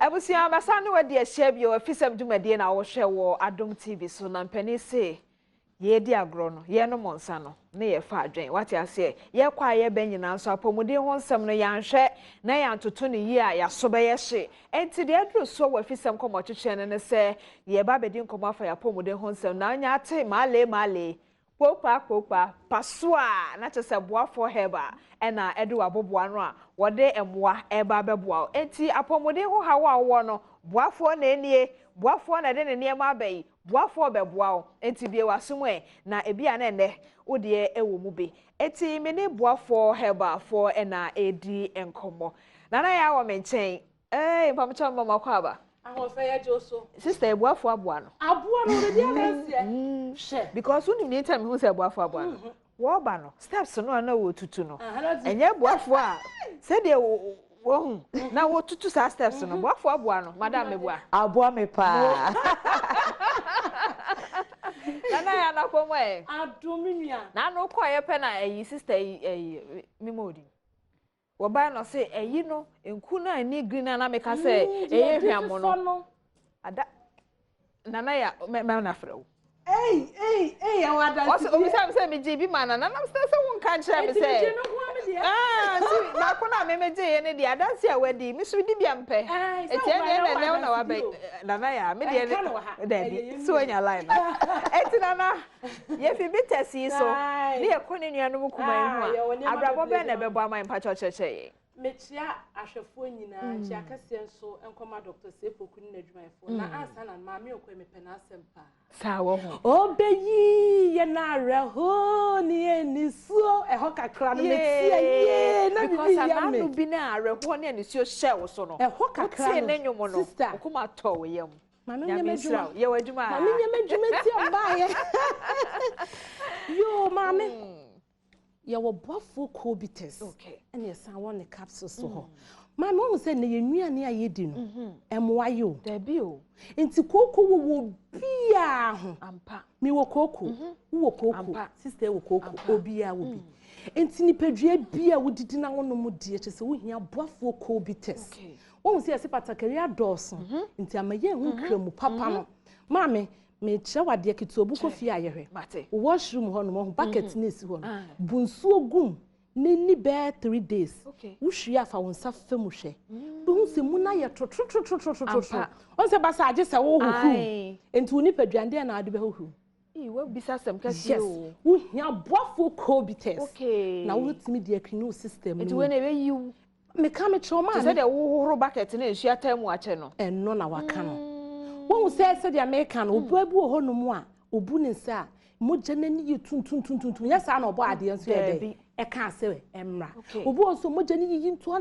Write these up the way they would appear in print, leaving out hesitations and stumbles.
Abusia abasa no wadi ahia bi o Afisem dwumade na wo hwe wo Adom TV so na mpani se ye di agro no ye no monsa no na ye fa adwen wate ase ye kwa ye banyina so apomuden ho nsem no yanhwe na yantoto ne yi a yaso be ye hye enti de adru so wo Afisem komo twetwe ne se ye ba bedi nkomo afa ya apomuden ho nsem na anya ate male Popa pasua na chese Boafo Herbal ena edu aboboa no a wode emwa eba beboa enti apomode ho hawa wo no Boafo na enie Boafo na de ne niema abai Boafo beboa enti bie wasum na ebia na ene wode ewo mu be enti me ne Boafo Herbal for ena edi enkomo na ya wo menchen mpamcha mama kwa aba sister Boafo aboa no de dia she because when you time who say Boafo aboa no wo ba no steps no na wo tutu no enye Boafo a say de wo na wo tutu sa steps no Boafo aboa no madam meboa aboa me pa na ya na komo adomia na no kwa ye pe na sister mimodi wo ba no say no enku na ni green na meka say hwamo no ada nana ya me na frɛ awada o mi say me jibi mana na nam say won kan kire me say na ko na me je ye ne dia danse a wadi mi so di bia mpe na na wa be nana ya me de ne so anya line eti nana ye fi bitesi so ne ye ko ne nuanom kuma hu a abrabo be na be bo amai mpa chocheche mechia ahwefo nyina chia kase nso enkoma Dr. Sepoku ni nadwumayefo na ansa na maame okwe mepena asempa sawo ho obeyi ye na reho ni enisuo eho kakra no metia ye na because ananu bi na reho ni enisuo hye wo so no eho kakra no nyomo no okuma to wo yam maame nyemedwuma ye wadwuma maame nyemedwuma ti ombaye yo maame ye wo Boafo cobitus and ye san one capsules so ho my mom said na ye nuane a yedi no emwa yo da bi o enti koko wo bia ho ampa mi wo koko wo koko sister wo koko obia wo bi enti nipadua bia wo didi na wono mu die chese wo hia Boafo cobitus won se patakari ados enti amaye hu kramu papa no mame me chawade ketu obuko fi ayehwe washroom ho no mo bucket nesi ho bunsu ogum ni be 3 days wuhwe afa wonsa fam hwe bu se mu na ye trotro on se basa age se wo hu enti oni paduande na ade be hu wo bisa sem kasi o wo hia Boafo cobitus na wo timi de akinu system enti we na we yiw me ka me choma se de wo horo bucket na ehia tamu ache no enno na waka no won se the American obuabu ho no mu a obu ne nsa moja na ni tuntun yesa na obo ade nso ebe e ka se emra obu oso moja ni yi ntu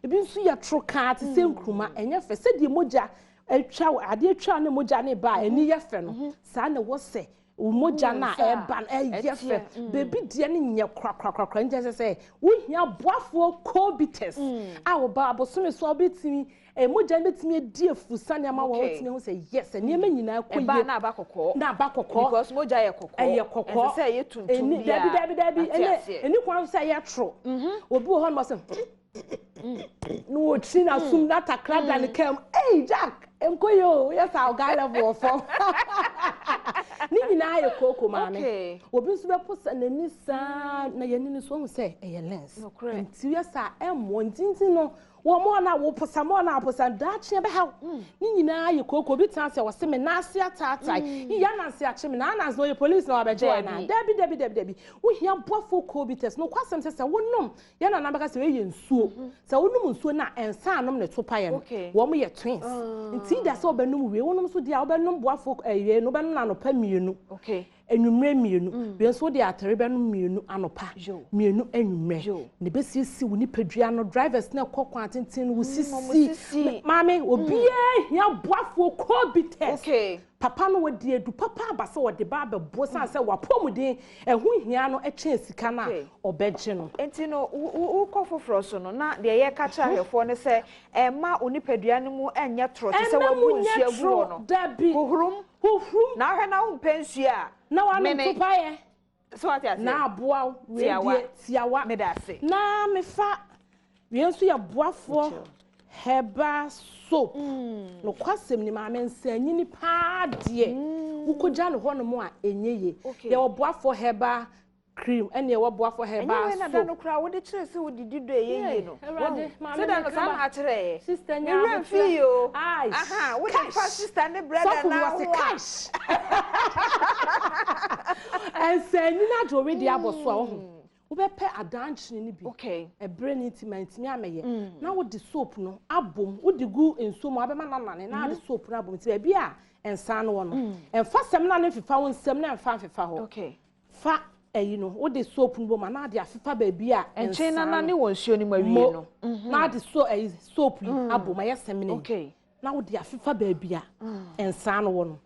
ebi nso ya troka ate se nkruma enye fe se de moja atwa ade atwa na moja ne ba eni ye fe no sa na wo se moja na eba ye fe bebi de ne nye krakrakrakra nje se wo hia Boafo cobitus a wo ba abosome so obetimi moja betimi di afusa ne ma wo timi ho say yes ene ma nyina koye ba na abakokọ because moja ye kokọ say ye tuntum bia dabi ene kwan say ye tro obi ho no say no wo chi na sum na takra da ne kam Jack enkoyo yes our guy level for ni nyina ye koko maame obi nso be posa nani sa na ye ni so ho say e lens nti yes a emmo ntintin no wo mo na wo posa mo na posa da chia be ha ni nyina ye koko bi tan se wo se me na ase atatai ya na ase ache me na na no ye police na obeje na dabi wo hia Boafo cobitus no kwasem se wonom ya na na baka se we ye nsuo se wonom nsuo na ensa anom ne to paye no wo mo ye twins nti da se obenum we wonom so dia obenum Boafo ewie no benum na no pa mienu enwumre mienu we nso de atere benum mienu anopa mienu enwumre ne besiesi wo ni padua no drivers na kokwa tintin wo sisi mame obia hia Boafo cobitus papa no wodi edu papa abase wodi ba bebo san se wapomuden ehu hia no eche sika na obeje no enti no wo kofoforo so no na de ye ka cha hwefo ne se ma onipadua no mu enye tro te se wabu nsia gu no dabi hohrum na hwe na wo mpansia na wa me topaye so ati ase na aboa we tiawa me da se na me fa we nso ya Boafo Herbal soap. No kwasem ni maame nsanyi ni pa de. Ukogya no ho no mo a enye ye. Ye Boafo Herbal cream ene ye Boafo Herbal soap. Enye na no kra wo de kire se wo didido ye no. Se da no sama akire. Sister nya. You ran feel yo. Aha, wo de fa sister ne brother na ho. Cash. Ensanyi na do already aboso a ho. Ubepe adanchini ni bi. Okay. Ebre ni intimate mi ameye. Na wo di soap no abom, wo di gu enso mo abema nanane na di soap na abom ti bia a ensa no wo no. Enfa sem na ne fifa wo nsem na enfa fifa ho. Okay. Fa you know, wo di soap no ma na di afifa ba bia enche na ne wo nsuo ni ma wie no. Na di soap abom ayesem ne. Okay. Na wo di afifa ba bia ensa no wo no.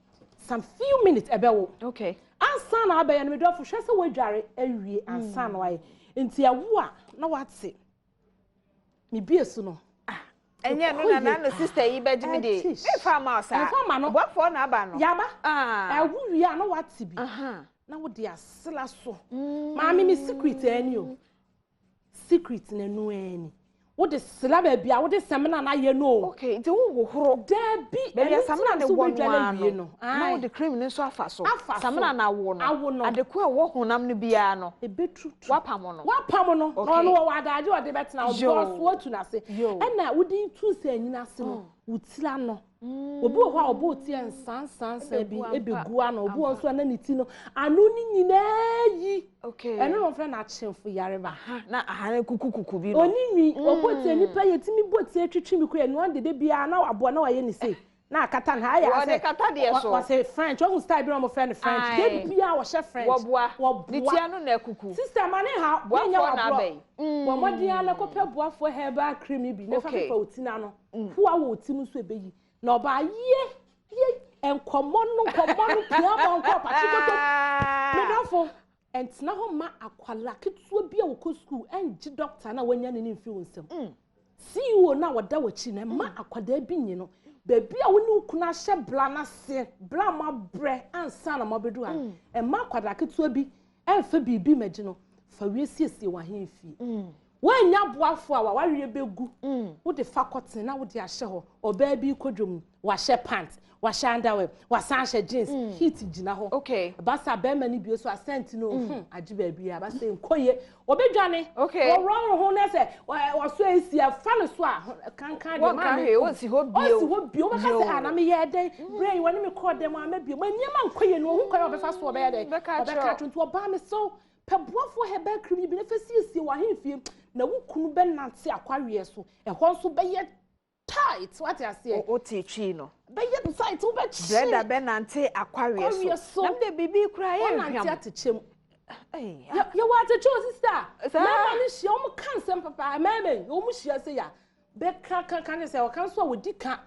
Some few minutes ebewo. Okay. Ansa na abaye no me dofo hwese wadware awie ansa na waye enti awu a na wate me biesu no enye no na no sister yi beji me de me fa ma osa Boafo na aba no yaba awu wie a na wate bi na wo de asela so ma me secret ani o secret na no ani wo de sela ba bia wo de semina na ye no okay nti wo horo da bi be semina ne wo no na wo de cream ne so afa so semina na wo no adeku a wo honam ne bia no ebetu wapam no no wo wadaje wo de betena wo boss wo tu na se na wo di tu se anyina se no wutila no obi ho a obo ti ensansansa bi ebegu ano obi won so na ne ti no anu ni nyina yi okay eno no fra na chemfo yareba na ahane kukukuku bi no onini oboti nipa yetimi boti atwitwi mi ko enu ande de bia na wabo na waye ni se na akata na ya se kata de so was say French who style bi no mo friend French de bia wo she French wo de tia no na kuku sister mane ha nya wa bai wo modia na ko pe Boafo Herbal cream bi na fa fa otina no puwa wo otim so ebeyi na oba ye enkomo no pia ba nko patikoto me dofo entina ho ma akwala ketuo bia wo ko school enji doctor na wanya ne mfi wonsem CEO na wada wachi na ma akwada bi nyi no bebi a woni ukuna hye bla na se bla ma bre ansa na mabedu ha e ma akwada ketuo bi enfa bibi magi no fa wiesiesie wa henfi wanya Boafo a wa wie begu wo de fa cotton na wo de ahye ho oba bi kodwom wa hye pants wa hye underwear wa san hye jeans heat gina ho okay basa be mani bi so asent no agi ba bi a basa enkoye obedwane okay wo ron ho na se wo so esia fa no so a kankan de ma me wo si ho bio wo ka se ana me ye den brain woni me call dem ama bio manyema nkoye no ho koye obefa so obe ye den obeka tuntu oba me so pe Boafo Herbal cream bi na fa siesie wa henfie na wukunu be nante akwawie so ho so be ye tight what you say o ti twi no be ye tight wo be chi brother be nante akwawie so nam de bibi kura ye nante atechem ya wa te cho sister na ni hia o kansem papa meme o mu hia se ya be kan se o kan so wo dika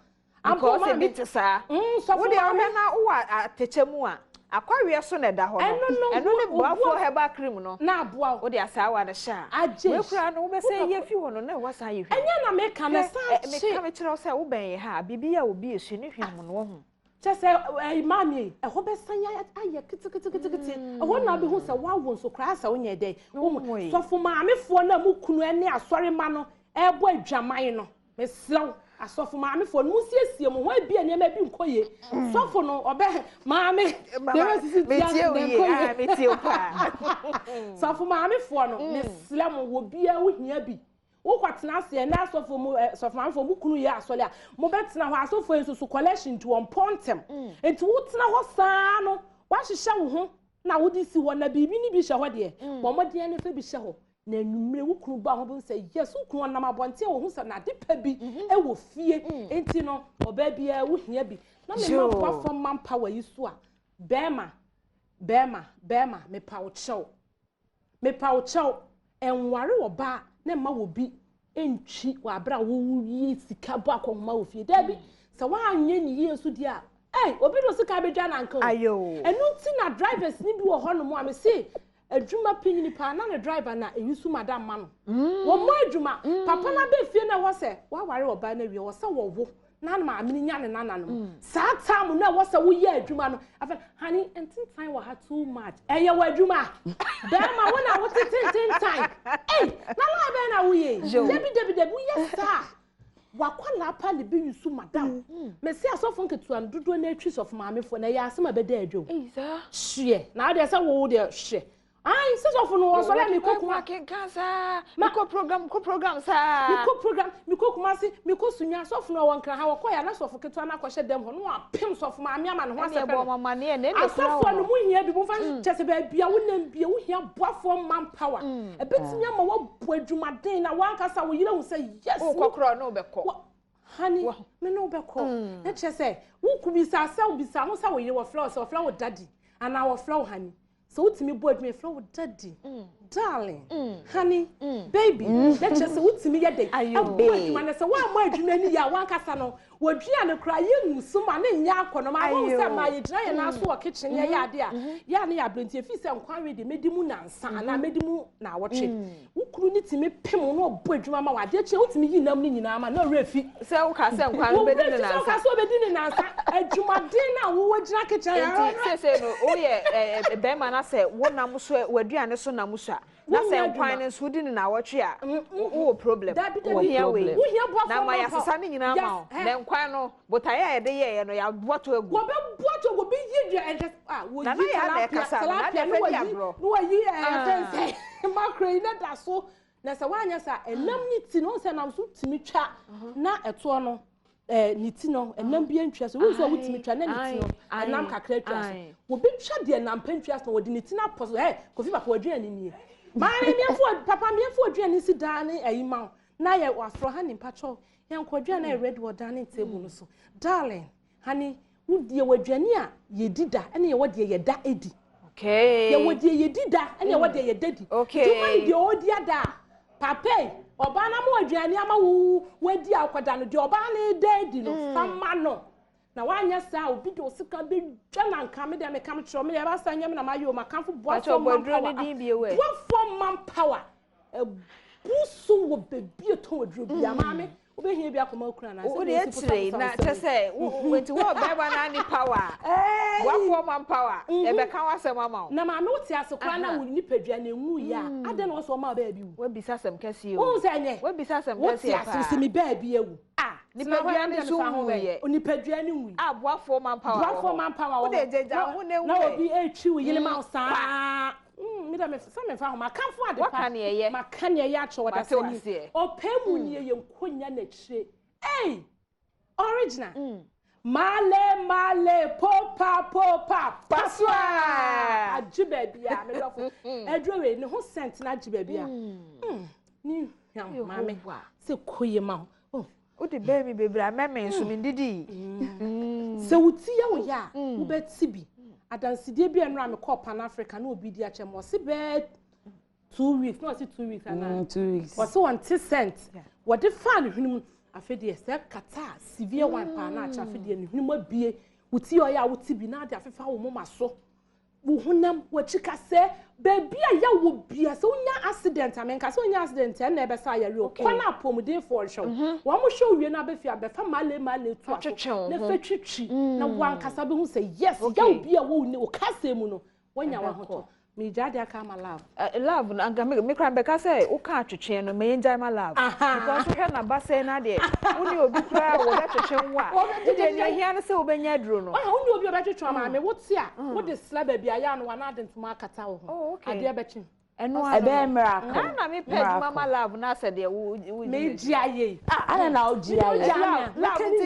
ampo ma bi tsa wo de o me na wo atechemu a akwawie so na da ho no eno ne Boafo Herbal cream no na aboa wo de asawa na sha we kura no wo be say ye fi ho no na wasa ye hwi enya na me ka na sa me ka me kire say wo ben ye ha bibia obi esu ne hwi mo no ho chese mami ho be sanya aye kitikiti ho na be hu se wa wo so kra sa wo nye dey so fo maame fo na mu kunu ene asori ma no ebo adwaman no me slow asofo maame fo no siesie mo ho abia ne ma bi nkoye sofo no obe maame dey sisi tia metie pa sofo maame fo no me slam wo bia wo hia bi wo kwatena se na asofo mo sofo maame fo mu kunu ye asole a mo betena ho asofo enso collection to on pontem enti wo tena ho saa no wa hihye wo ho na wo di si ho na bibi ni bi hye ho de bo mo de ne fa bi hye ho na nwumre wukunu ba ho bo say yes wukunu nam abonte wo hu sa na de pa bi e wo fie enti no oba bia wo hia bi na me ma Boafo man power yi so a bema me pa wo chew enware wo ba na ma wo bi entwi wa bra wo yi sika bo akonma wo fie da bi sa wa anye ni yesu di a obi do sika be dwa na nka ayo enu ti na drivers ni bi wo ho no mo am say adwuma pinyini pa na ne driver na eyisu madam ma no wo mo adwuma papa na be fie na wo se wa ware wo ba na wie wo se wo wo na ma amini nya ne nana no saa time na wo se wo ye adwuma no afa honey entin time wa ha too much eye wo adwuma be ma wo na wo tin time na la be na wo ye debi wo ye sa Wakwana pa ne bi yusu madam. Me say asofo nketu an dodo na atwi of maame fo na ya asema beda adwo. Eiza. Hye. Na de say wo de hye. Ai sesofo no wo so le me kokuma kenkansa. Miko program sa. Miko kumasi, miko sunya asofo no won kran ha wakoya na asofo ketu na akɔhye dem ho no apem sofo maame ama ne ho asɛpɛ. Bo mama ne e na asofo no mu hia bi mu fa kyese ba bia wonam bia wo hia boafo manpower. Ebetimi ama wo bo adwumaden na wankasa wo yire hu say yes. Wo kokro no bɛkɔ. Honey, me no bɛkɔ. Na kyese wo kubisa sa wo bisa ho sa wo yire wo flow so flow daddy and our flow honey. So what's me boy me flow daddy, darling, honey, baby. Let's just what's me ya day. Baby, man, so one more dream ya one casano. What you and cry you, some man in Yakono. My home said my dry and I saw a kitchen ya dear. Yani I blend if you say I'm quite the medimun and I made him now watching. Who couldn't me pim no boy drama? I did you to me you know me no refi. So Cassam can't be in an answer. A Jumadina who would jacket. Say no, oh yeah, a beman. I said, one namuswe, we do and so namusa. That's a finance who didn't know what you are. Oh, problem. That be the here way. We hear now my assassin in our mouth. Then, quano, but I had the year and I have what to go. What will be here and just would you have a cassava? No, a year and say, Macra, that's so. That's a one, yes, and none needs to know, and I'm so to me chat. Not at one. Nitino and then be interested. Who's what with me trying and I'm calculating. Will be chaddy and I'm pinterest no nitina puzzle. Hey, coffee back for dream in here. My name for Papa me for dream sit down a imount. Now I was for honey patrol. Young quadrant red water dining table. So, darling, honey, would dear what Jania, ye did that, and you what dear da eddy. Okay, you what dear ye did that, and you what dear daddy. Okay, the old dear da. Papa. Obana mo aduane ama wo wadi akwada no de obana dedi no fama no na wanya sa obi de osika be dwa na nka me de me kam kiro me ya ba sa nyam na mayo makamfo boafo manpower busu wo bebi to wadru bia maame obehia bi akoma okura na se de tire na tese wenti wo beba na ni power boafo manpower e be kan wasem ama na maame wo ti asokra na wo ni padua na enwu ya ade na wo so ma ba bi wo bisa sem kase e wo se nye wo bisa sem kase e pa wo ti asisi mi ba bi ewu ni padua ni so wu ye oni padua ni wu boafo manpower wo de jeja wo ne wu na obi etwi wo yele ma sa me da me fa me fa ho makamfo ade pa maka ne ye acho wada sani opemu ni ye nkonya na chire eh original male popa paswa ajiba bia me dofo edrowe ne ho scent na ajiba bia ni mama se koye ma o de baby bebra meme nso me didi se wuti ya wo ya wo beti bi adansidie bi enra me call Pan Africa na obi di ache mo se be 2 weeks no se 2 weeks ana 2 weeks was so 1 cent what the fan hwinum afedie se kata severe one pa na acha afedie ni hwinum abie wuti oya wuti bi na de afefa wo mo maso wo honam wo chika se baby ya wo bia se onya accident amenka se onya accident na ebe sa ya re kwana apomuden for show wo mo show wie na be fi abefa male tu acho na fetwitwi na wankasa be hu se yes ya wo bia wo ni o kasa mu no wonya wa hoto me jade aka ma love na anga me kran be ka se wo ka atwetwe no me enjoy my love because hwe na ba se na de wo ni obi kra wo be twetwe nwa de nya hia no se wo be nya duro no wo ni obi obetwetwe ma me wo ti a wo de slaba bia ya no wa na adentuma akata wo ho ade bechi eno ebe miracle na me page mama love na se de wo me jiaye ana na ojiaye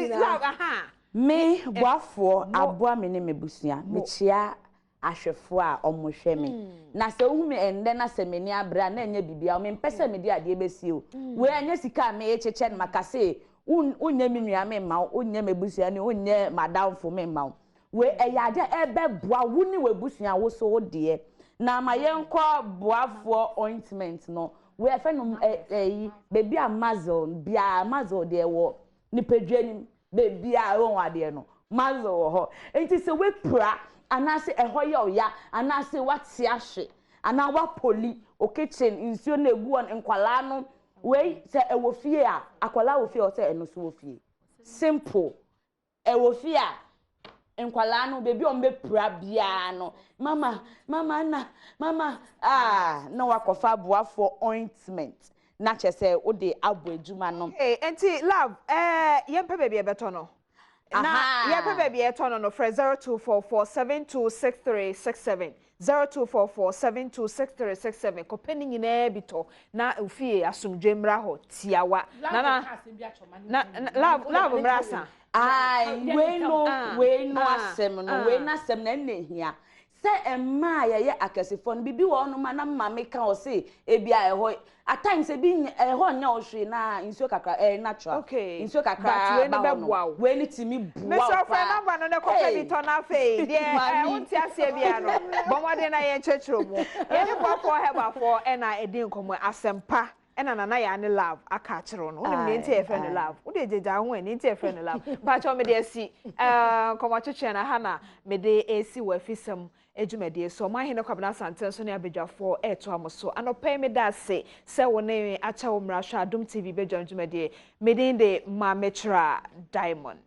love aha me boafo aboa me ne mebusua me chia ahwefo a omohwe me na se hu me ende na se me ni abra na enya bibia me mpese me de ade besi o we anya sika me echeche na makase unye me nua me ma unye mebusua ni unye madamfo me ma we eyade ebe boa wo ni webusua wo so wo de na ma yenko boafo ointment no we efe no baby Amazon de wo ni pedwani baby a won ade no Amazon wo ho enti se we pra anase ehoye oya anase wati ahwe ana wa poli o kitchen insuo na egu on nkwala no we se ewofie a akwala wofie o se eno so wofie simple ewofie a nkwala no baby o mbepura bia no mama na wakofa boafo ointment na chese wo de abo adwuma no enti love yempe baby e beto no na yempe baby e to no for 0244726367 0244726367 kopeni nyina bito na ofie asomdwe mra ho tiawa na love mrasa we no asem no we na asem na nehia se emma ye akasefo no bibi wo no ma na mama ka o se ebia eho at times ebi eho nya ohwe na nsuo kakra natural nsuo kakra ba we ni timi bua me so fa number no ne kofa bi to na fe de wonti ase bia no bomode na ye chechiro mu ye ni Boafo Herbal for na edi nkomo asempa na ya ne love aka chiro no unim ne nti e friend love wo de jeja ho ne nti e friend love pa cho me de asi komo cheche na ha na me de esi wa Afisem ejumade so ma hene kwabna santen so ne abedwafo eto amoso anopai me da se wo ne acha wo mra hwa Adom TV bejon jumade me de ma metra diamond